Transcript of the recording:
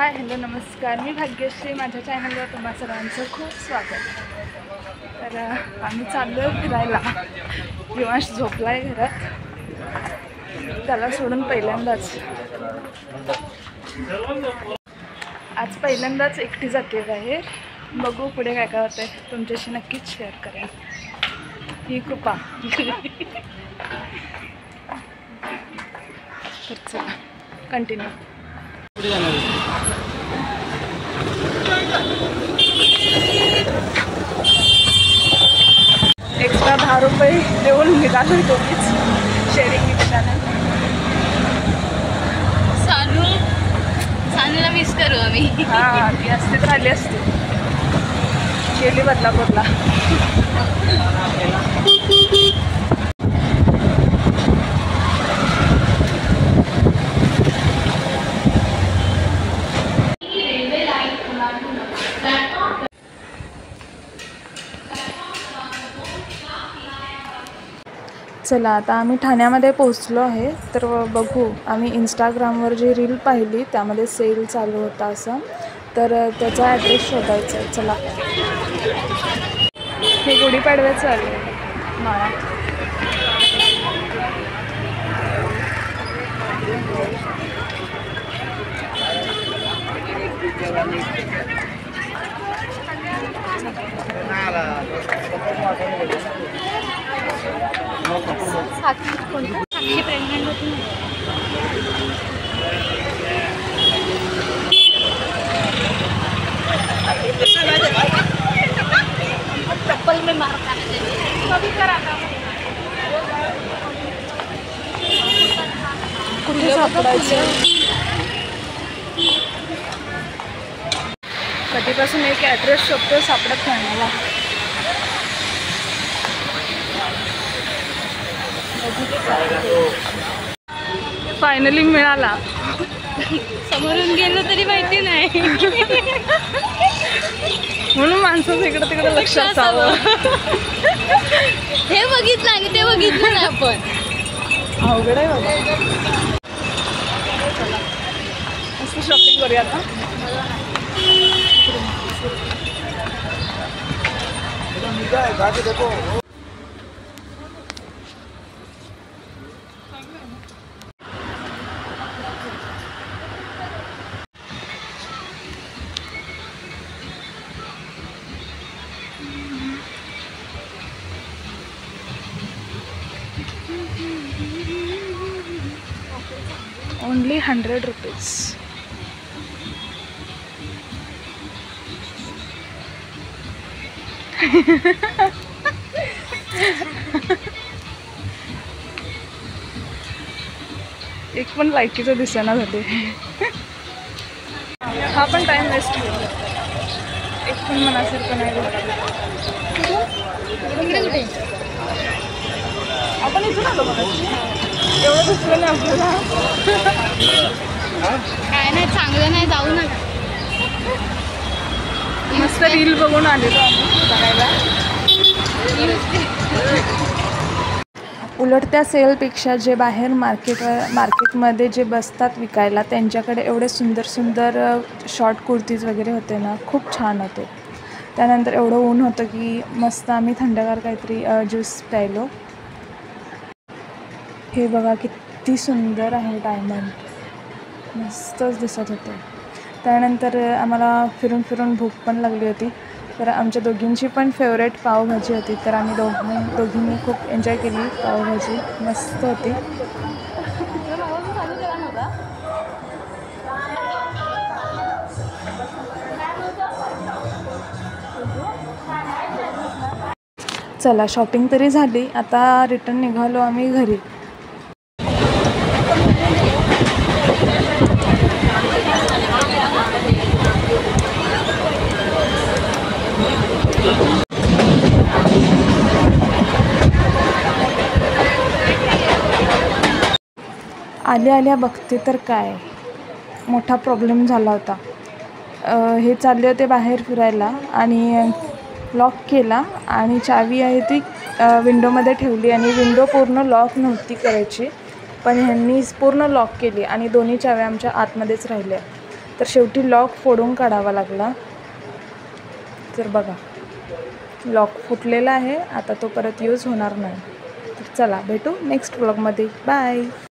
Hi hello नमस्कार, मी भाग्यश्री. माझ्या चॅनलवर तुम्हा सर्वांचं खूप स्वागत. तर आम्ही चाललो आहे फिरायला. विवांश झोपला आहे घरात, त्याला सोडून पहिल्यांदाच आज पहिल्यांदाच एकटी जाते बाहेर. बघू पुढे काय काय होतं आहे, तुमच्याशी नक्कीच शेअर करेन. ही कृपा. तर चला कंटिन्यू. एक्स्ट्रा 10 रुपये देऊन निघालो दोघीच शेअरिंग रिक्षाने. सानूला मिस करू आम्ही. हां, ती असते तर आली असते. गेली बदलापूरला. चला आता आम्ही ठाण्यामध्ये पोहोचलो आहे. तर बघू, आम्ही इंस्टाग्रामवर जी रील पाहिली त्यामध्ये सेल चालू होता असं, तर त्याचा ॲड्रेस शोधायचा आहे. चला. हे गुढीपाडव्याचं आले माळा. साक्षी प्रेग्नेंट होती. चप्पल में मार कुठे सापडायचं? कधीपासून एक ॲड्रेस शोधतो, सापडत नाही मला. फायनली मिळाला. समोरून गेलो तरी माहिती नाही, म्हणून माणसाचं इकडं तिकडं लक्ष असावं. हे बघितलं आणि ते बघितलं नाही आपण. अवघड आहे बाबा. चला मस्त शॉपिंग करूया आता. Only 100 rupees. एक पण लायकीचं दिसेना झाले. हा पण टाइम वेस्ट होईल. एक पण मनासारखं नाही झालं. कुठे आपण इथून आलो बघा. एवढं दुसरं नाही आपल्याला. काय नाही, चांगलं नाही, जाऊ नका. मस्त रील बघून आलेलो आम्ही बघायला. उलट त्या सेलपेक्षा जे बाहेर मार्केटमध्ये जे बसतात विकायला, त्यांच्याकडे एवढे सुंदर सुंदर शॉर्ट कुर्तीज वगैरे होते ना, खूप छान होते. त्यानंतर एवढं ऊन होतं की मस्त आम्ही थंडगार काहीतरी ज्यूस प्यायलो. हे बघा किती सुंदर आहे डायमंड, मस्तच दिसत होते. त्यानंतर आम्हाला फिरून फिरून भूक पण लागली होती. तर आमच्या दोघींची पण फेवरेट पावभाजी होती. तर आम्ही दोघींनी खूप एन्जॉय केली. पावभाजी मस्त होती. चला शॉपिंग तरी झाली, आता रिटर्न निघालो आम्ही घरी. आल्या बघते तर काय मोठा प्रॉब्लेम झाला होता. हे चालले होते बाहेर फिरायला आणि लॉक केला आणि चावी आहे ती विंडोमध्ये ठेवली आणि विंडो पूर्ण लॉक नव्हती करायची, पण ह्यांनी पूर्ण लॉक केली आणि दोन्ही चाव्या आमच्या आतमध्येच राहिल्या. तर शेवटी लॉक फोडून काढावा लागला. तर बघा लॉक फुटलेला आहे, आता तो परत यूज होणार नाही. तर चला भेटू नेक्स्ट व्लॉगमध्ये. बाय.